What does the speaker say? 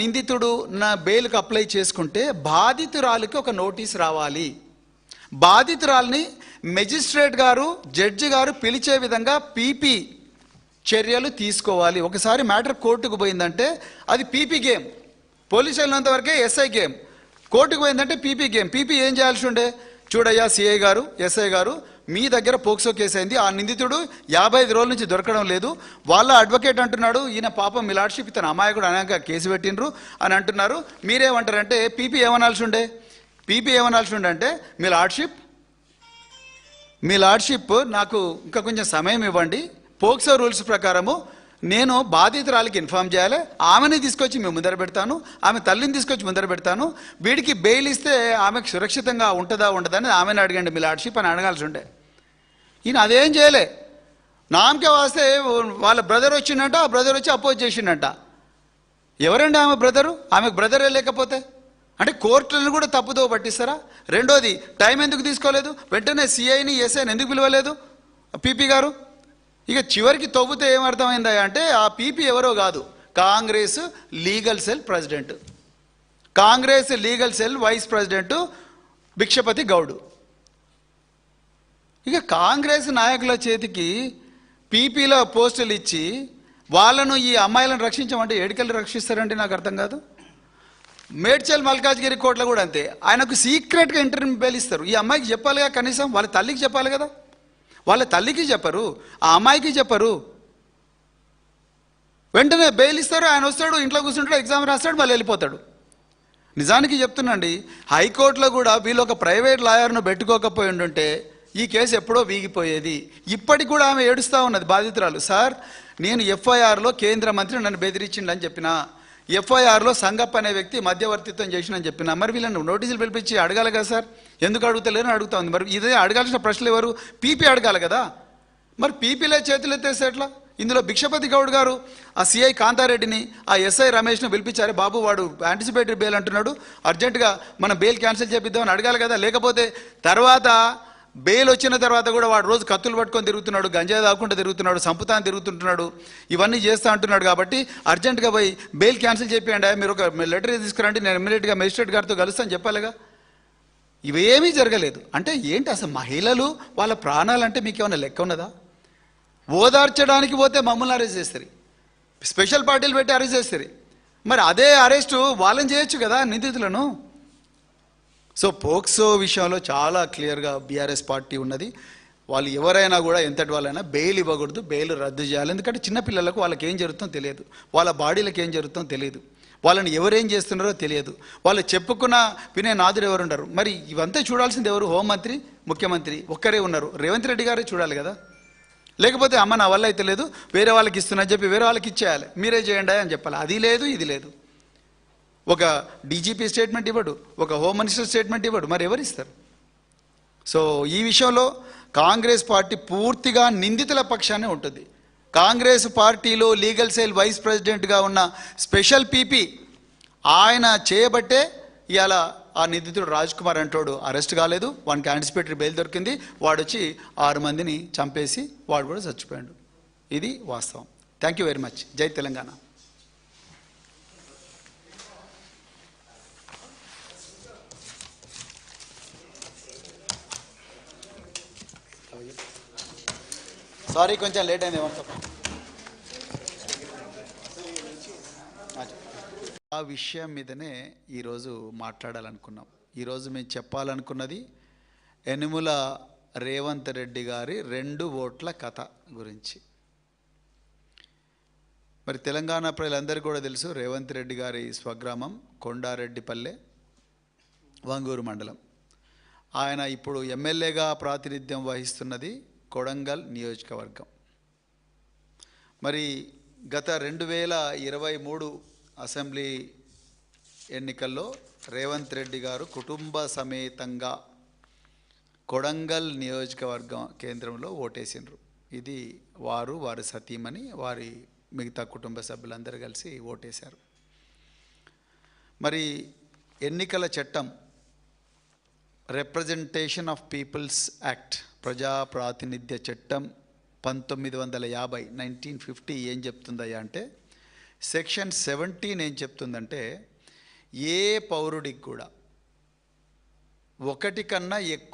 నిందితుడు నా బెయిల్కి అప్లై చేసుకుంటే బాధితురాలికి ఒక నోటీస్ రావాలి. బాధితురాల్ని మెజిస్ట్రేట్ గారు జడ్జి గారు పిలిచే విధంగా పీపీ చర్యలు తీసుకోవాలి. ఒకసారి మ్యాటర్ కోర్టుకు పోయిందంటే అది పీపీ గేమ్. పోలీసు వెళ్ళినంత వరకే ఎస్ఐ గేమ్. కోర్టుకు పోయిందంటే పీపీ గేమ్. పీపీ ఏం చేయాల్సి ఉండే, చూడయ్యా సిఐ గారు ఎస్ఐ గారు, మీ దగ్గర పోక్సో కేసు అయింది, ఆ నిందితుడు 55 రోజుల నుంచి దొరకడం లేదు, వాళ్ళ అడ్వకేట్ అంటున్నాడు ఈయన పాపం మీ లార్డ్షిప్ ఇతను అమాయకుడు అనగా కేసు పెట్టినరు అని అంటున్నారు. మీరేమంటారంటే పీపీ ఏమనాల్సి ఉండే, పీపీ ఏమనాల్సి ఉండే అంటే మీ లార్డ్షిప్ నాకు ఇంకా కొంచెం సమయం ఇవ్వండి, పోక్సో రూల్స్ ప్రకారము నేను బాధితురాలికి ఇన్ఫామ్ చేయాలి, ఆమెని తీసుకొచ్చి మేము ముందర పెడతాను, ఆమె తల్లిని తీసుకొచ్చి ముందర పెడతాను, వీడికి బెయిల్ ఇస్తే ఆమెకు సురక్షితంగా ఉంటుందా ఉండదని ఆమెను అడగండి మీ లార్డ్షిప్ అని అడగాల్సి ఉండే. ఈయన అదేం చేయలే. నామకే వాస్తే వాళ్ళ బ్రదర్ వచ్చిండంట, ఆ బ్రదర్ వచ్చి అపోజ్ చేసిండంట. ఎవరండి ఆమె బ్రదరు? ఆమెకు బ్రదరే లేకపోతే అంటే కోర్టులను కూడా తప్పుదో పట్టిస్తారా? రెండోది, టైం ఎందుకు తీసుకోలేదు? వెంటనే సిఐని ఎస్ఐని ఎందుకు పిలవలేదు పీపీ గారు? ఇక చివరికి తవ్వుతే ఏమర్థమైందా అంటే ఆ పీపీ ఎవరో కాదు, Congress legal cell president, Congress legal cell vice president Bhikshapathi Goud. ఇక కాంగ్రెస్ నాయకుల చేతికి పీపీలో పోస్టులు ఇచ్చి వాళ్ళను ఈ అమ్మాయిలను రక్షించమంటే ఏడికెళ్ళి రక్షిస్తారంటే నాకు అర్థం కాదు. మేడ్చల్ మల్కాజ్గిరి కోర్టులో కూడా అంతే, ఆయనకు సీక్రెట్గా ఇంటర్వ్యూ బెయిల్ ఇస్తారు. ఈ అమ్మాయికి చెప్పాలిగా, కనీసం వాళ్ళ తల్లికి చెప్పాలి కదా. వాళ్ళ తల్లికి చెప్పరు, ఆ అమ్మాయికి చెప్పరు. వెంటనే బెయిల్ ఇస్తారు, ఆయన వస్తాడు, ఇంట్లో కూర్చుంటాడు, ఎగ్జామ్ రాస్తాడు, మళ్ళీ వెళ్ళిపోతాడు. నిజానికి చెప్తున్నాండి, హైకోర్టులో కూడా వీళ్ళు ఒక ప్రైవేట్ లాయర్ను పెట్టుకోకపోయి ఉండుంటే ఈ కేసు ఎప్పుడో వీగిపోయేది. ఇప్పటికి కూడా ఆమె ఏడుస్తూ ఉన్నది బాధితురాలు. సార్, నేను ఎఫ్ఐఆర్లో కేంద్ర మంత్రి నన్ను బెదిరించిండని చెప్పిన, ఎఫ్ఐఆర్లో సంగప్ప అనే వ్యక్తి మధ్యవర్తిత్వం చేసినని చెప్పిన, మరి వీళ్ళని నోటీసులు పిలిపించి అడగాలి కదా సార్, ఎందుకు అడుగుతలేరని అడుగుతా ఉంది. మరి ఇదే అడగాల్సిన ప్రశ్నలు ఎవరు? పీపీ అడగాలి కదా. మరి పీపీలే చేతులు ఎత్తేస్తే ఎట్లా? ఇందులో భిక్షపతి గౌడ్ గారు ఆ సిఐ కాంతారెడ్డిని, ఆ ఎస్ఐ రమేష్ను పిలిపించారు. బాబు వాడు యాంటిసిపేటరీ బెయిల్ అంటున్నాడు, అర్జెంటుగా మనం బెయిల్ క్యాన్సిల్ చేపిద్దామని అడగాలి కదా. లేకపోతే తర్వాత బెయిల్ వచ్చిన తర్వాత కూడా వాడు రోజు కత్తులు పట్టుకొని తిరుగుతున్నాడు, గంజాయి తాగకుండా తిరుగుతున్నాడు, సంపుతాన్ని తిరుగుతుంటున్నాడు, ఇవన్నీ చేస్తూ అంటున్నాడు. కాబట్టి అర్జెంటుగా పోయి బెయిల్ క్యాన్సిల్ చేయండి, మీరు ఒక లెటర్ తీసుకురండి, నేను ఇమ్మీడియట్గా మెజిస్ట్రేట్ గారితో కలుస్తాను చెప్పాలిగా. ఇవేమీ జరగలేదు. అంటే ఏంటి అసలు మహిళలు వాళ్ళ ప్రాణాలంటే మీకు ఏమైనా లెక్క ఉన్నదా? ఓదార్చడానికి పోతే మమ్మల్ని అరెస్ట్ చేస్తారు, స్పెషల్ పార్టీలు పెట్టి అరెస్ట్ చేస్తారు. మరి అదే అరెస్టు వాళ్ళని చేయొచ్చు కదా నిందితులను. సో పోక్సో విషయంలో చాలా క్లియర్గా బీఆర్ఎస్ పార్టీ ఉన్నది. వాళ్ళు ఎవరైనా కూడా ఎంతటి వాళ్ళైనా బెయిల్ ఇవ్వకూడదు, బెయిల్ రద్దు చేయాలి. ఎందుకంటే చిన్నపిల్లలకు వాళ్ళకి ఏం జరుగుతుందో తెలియదు, వాళ్ళ బాడీలకు ఏం జరుగుతుందో తెలియదు, వాళ్ళని ఎవరేం చేస్తున్నారో తెలియదు, వాళ్ళు చెప్పుకున్న వినే నాదుడు ఎవరు ఉండరు. మరి ఇవంతా చూడాల్సింది ఎవరు? హోంమంత్రి, ముఖ్యమంత్రి ఒక్కరే ఉన్నారు. రేవంత్ రెడ్డి గారే చూడాలి కదా. లేకపోతే అమ్మ నా వల్ల అయితే లేదు, వేరే వాళ్ళకి ఇస్తున్నా చెప్పి వేరే వాళ్ళకి ఇచ్చేయాలి, మీరే చేయండి అని చెప్పాలి. అది లేదు, ఇది లేదు. ఒక డీజీపీ స్టేట్మెంట్ ఇవ్వడు, ఒక హోమ్ మినిస్టర్ స్టేట్మెంట్ ఇవ్వడు, మరి ఎవరు ఇస్తారు? సో ఈ విషయంలో కాంగ్రెస్ పార్టీ పూర్తిగా నిందితుల పక్షానే ఉంటుంది. కాంగ్రెస్ పార్టీలో లీగల్ సెల్ వైస్ ప్రెసిడెంట్గా ఉన్న స్పెషల్ పీపీ ఆయన చేయబట్టే ఇవాళ ఆ నిందితుడు రాజ్ కుమార్ అంటోడు అరెస్ట్ కాలేదు, వానికి యాంటిసిపేటరీ బెయిల్ దొరికింది, వాడు వచ్చి 6 మందిని చంపేసి వాడు కూడా చచ్చిపోయాడు. ఇది వాస్తవం. Thank you very much. జై తెలంగాణ. సారీ కొంచెం లేట్ అయింది. ఆ విషయం మీదనే ఈరోజు మాట్లాడాలనుకున్నాం. ఈరోజు మేము చెప్పాలనుకున్నది యనుమల రేవంత్ రెడ్డి గారి 2 ఓట్ల కథ గురించి. మరి తెలంగాణ ప్రజలందరికీ కూడా తెలుసు, రేవంత్ రెడ్డి గారి స్వగ్రామం కొండారెడ్డిపల్లె, వంగూరు మండలం. ఆయన ఇప్పుడు ఎమ్మెల్యేగా ప్రాతినిధ్యం వహిస్తున్నది కొడంగల్ నియోజకవర్గం. మరి గత 2023 అసెంబ్లీ ఎన్నికల్లో రేవంత్ రెడ్డి గారు కుటుంబ సమేతంగా కొడంగల్ నియోజకవర్గం కేంద్రంలో ఓటేసినారు. ఇది వారి సతీమణి, వారి మిగతా కుటుంబ సభ్యులందరూ కలిసి ఓటేశారు. మరి ఎన్నికల చట్టం రిప్రజెంటేషన్ ఆఫ్ పీపుల్స్ యాక్ట్, ప్రజా ప్రాతినిధ్య చట్టం 1950 1950 ఏం చెప్తుందయ్యా అంటే సెక్షన్ 17 ఏం చెప్తుందంటే, ఏ పౌరుడికి కూడా ఒకటి కన్నా ఎక్కువ